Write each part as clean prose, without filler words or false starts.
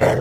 What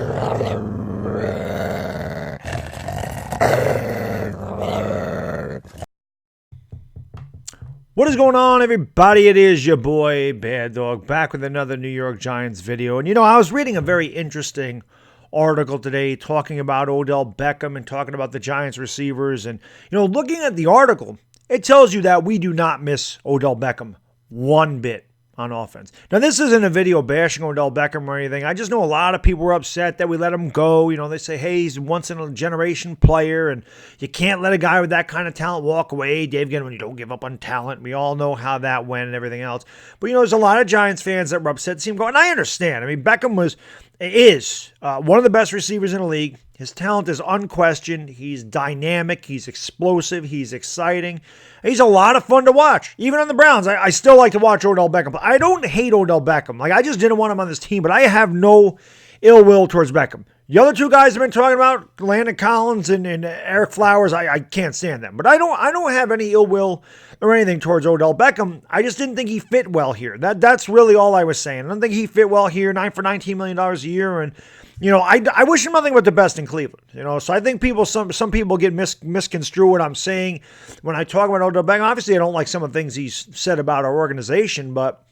is going on, everybody? It is your boy, Baddog, back with another New York Giants video. And, I was reading a very interesting article today talking about Odell Beckham and talking about the Giants receivers. And, looking at the article, it tells you that we do not miss Odell Beckham one bit on offense. Now, this isn't a video bashing Odell Beckham or anything. I just know a lot of people were upset that we let him go. They say, hey, he's a once-in-a-generation player, and you can't let a guy with that kind of talent walk away. Dave Gettleman, you don't give up on talent. We all know how that went and everything else. But, there's a lot of Giants fans that were upset to see him go, and I understand. I mean, Beckham is one of the best receivers in the league. His talent is unquestioned. He's dynamic. He's explosive. He's exciting. He's a lot of fun to watch. Even on the Browns, I still like to watch Odell Beckham. But I don't hate Odell Beckham. I just didn't want him on this team, but I have no ill will towards Beckham. The other two guys I've been talking about, Landon Collins and Eric Flowers, I can't stand them. But I don't have any ill will or anything towards Odell Beckham. I just didn't think he fit well here. That's really all I was saying. I don't think he fit well here, for $19 million a year. And, I wish him nothing but the best in Cleveland. So I think some people get misconstrue what I'm saying when I talk about Odell Beckham. Obviously, I don't like some of the things he's said about our organization, but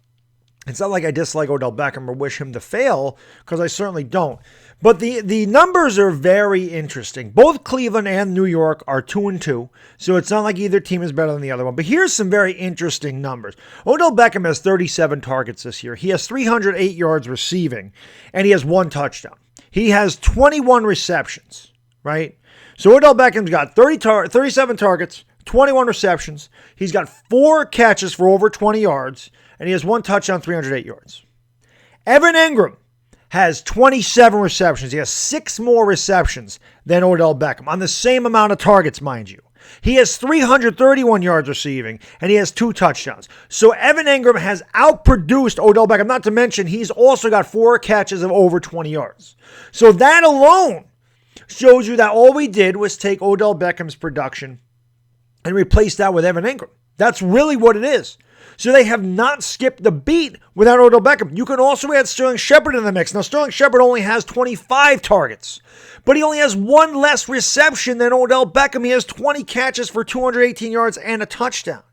it's not like I dislike Odell Beckham or wish him to fail, because I certainly don't. But the numbers are very interesting. Both Cleveland and New York are 2-2, so it's not like either team is better than the other one. But here's some very interesting numbers. Odell Beckham has 37 targets this year. He has 308 yards receiving, and he has 1 touchdown. He has 21 receptions, right? So Odell Beckham's got 37 targets, 21 receptions. He's got 4 catches for over 20 yards, and he has 1 touchdown, 308 yards. Evan Engram has 27 receptions. He has 6 more receptions than Odell Beckham on the same amount of targets, mind you. He has 331 yards receiving, and he has 2 touchdowns. So Evan Engram has outproduced Odell Beckham, not to mention he's also got 4 catches of over 20 yards. So that alone shows you that all we did was take Odell Beckham's production and replace that with Evan Engram. That's really what it is. So they have not skipped the beat without Odell Beckham. You can also add Sterling Shepard in the mix. Now, Sterling Shepard only has 25 targets, but he only has 1 less reception than Odell Beckham. He has 20 catches for 218 yards and a touchdown.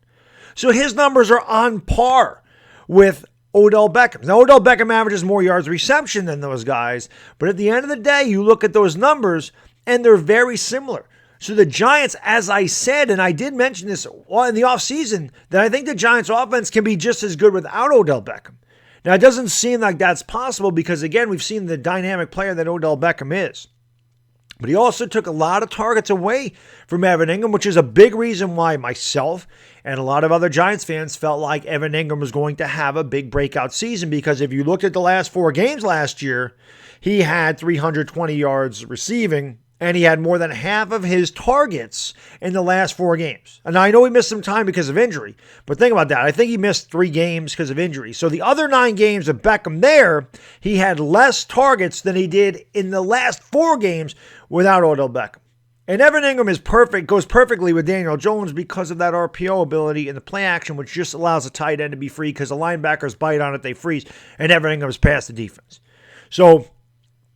So his numbers are on par with Odell Beckham. Now, Odell Beckham averages more yards reception than those guys, but at the end of the day, you look at those numbers, and they're very similar. So the Giants, as I said, and I did mention this in the offseason, that I think the Giants' offense can be just as good without Odell Beckham. Now, it doesn't seem like that's possible because, again, we've seen the dynamic player that Odell Beckham is. But he also took a lot of targets away from Evan Engram, which is a big reason why myself and a lot of other Giants fans felt like Evan Engram was going to have a big breakout season, because if you looked at the last 4 games last year, he had 320 yards receiving, and he had more than half of his targets in the last 4 games. And I know he missed some time because of injury, but think about that. I think he missed 3 games because of injury. So the other 9 games of Beckham there, he had less targets than he did in the last 4 games without Odell Beckham. And Evan Engram is perfect, goes perfectly with Daniel Jones because of that RPO ability and the play action, which just allows a tight end to be free because the linebackers bite on it, they freeze, and Evan Engram's past the defense. So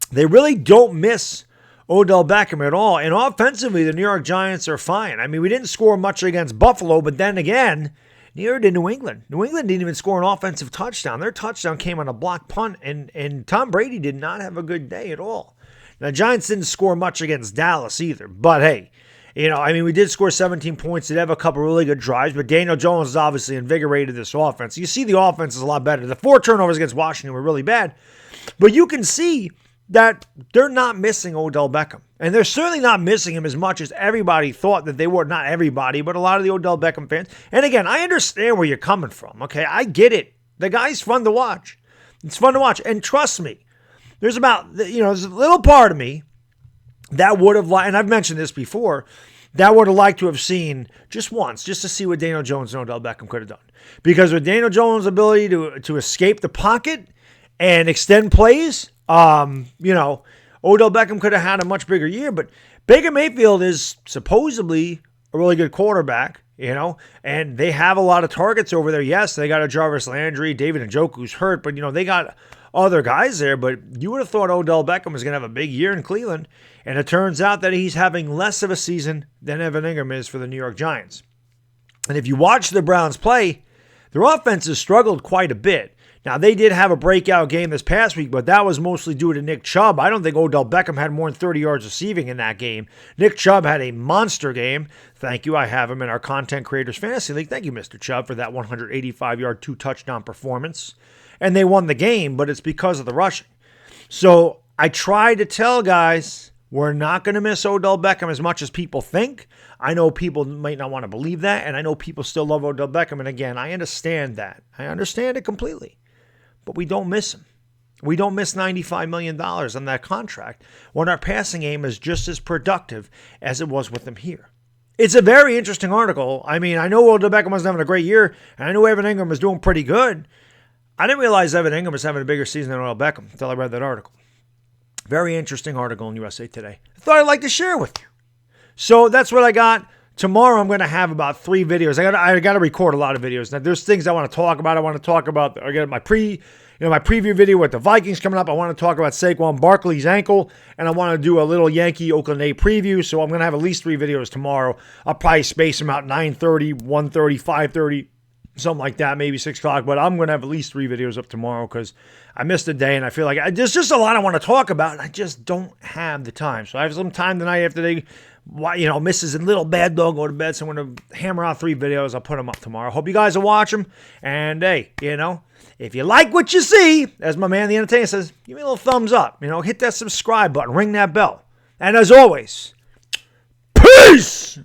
they really don't miss Odell Beckham at all. And offensively, the New York Giants are fine. I mean, we didn't score much against Buffalo, but then again, neither did New England. New England didn't even score an offensive touchdown. Their touchdown came on a block punt, and Tom Brady did not have a good day at all. Now, the Giants didn't score much against Dallas either, but hey, we did score 17 points. Did have a couple really good drives, but Daniel Jones has obviously invigorated this offense. You see the offense is a lot better. The 4 turnovers against Washington were really bad, but you can see that they're not missing Odell Beckham. And they're certainly not missing him as much as everybody thought that they were. Not everybody, but a lot of the Odell Beckham fans. And again, I understand where you're coming from, okay? I get it. The guy's fun to watch. It's fun to watch. And trust me, there's a little part of me that would have liked, and I've mentioned this before, that would have liked to have seen just once, just to see what Daniel Jones and Odell Beckham could have done. Because with Daniel Jones' ability to escape the pocket and extend plays, Odell Beckham could have had a much bigger year, but Baker Mayfield is supposedly a really good quarterback, and they have a lot of targets over there. Yes, they got a Jarvis Landry, David Njoku's hurt, but, they got other guys there, but you would have thought Odell Beckham was going to have a big year in Cleveland, and it turns out that he's having less of a season than Evan Engram is for the New York Giants. And if you watch the Browns play, their offense has struggled quite a bit. Now, they did have a breakout game this past week, but that was mostly due to Nick Chubb. I don't think Odell Beckham had more than 30 yards receiving in that game. Nick Chubb had a monster game. Thank you. I have him in our Content Creators Fantasy League. Thank you, Mr. Chubb, for that 185-yard, 2-touchdown performance. And they won the game, but it's because of the rushing. So I try to tell guys, we're not going to miss Odell Beckham as much as people think. I know people might not want to believe that, and I know people still love Odell Beckham. And again, I understand that. I understand it completely. But we don't miss him. We don't miss $95 million on that contract when our passing game is just as productive as it was with him here. It's a very interesting article. I mean, I know Odell Beckham wasn't having a great year, and I knew Evan Engram was doing pretty good. I didn't realize Evan Engram was having a bigger season than Odell Beckham until I read that article. Very interesting article in USA Today. I thought I'd like to share with you. So that's what I got. Tomorrow I'm going to have about 3 videos. I got to record a lot of videos. Now there's things I want to talk about. I got my preview video with the Vikings coming up. I want to talk about Saquon Barkley's ankle, and I want to do a little Yankee Oakland A preview. So I'm going to have at least 3 videos tomorrow. I'll probably space them out 9:30, 1:30, 5:30, something like that, maybe 6 o'clock. But I'm going to have at least 3 videos up tomorrow because I missed a day, and I feel like there's just a lot I want to talk about, and I just don't have the time. So I have some time tonight after they, Mrs. and little Baddog go to bed, so I'm going to hammer out 3 videos. I'll put them up tomorrow. Hope you guys will watch them. And, hey, if you like what you see, as my man, The Entertainer, says, give me a little thumbs up. Hit that subscribe button. Ring that bell. And as always, peace!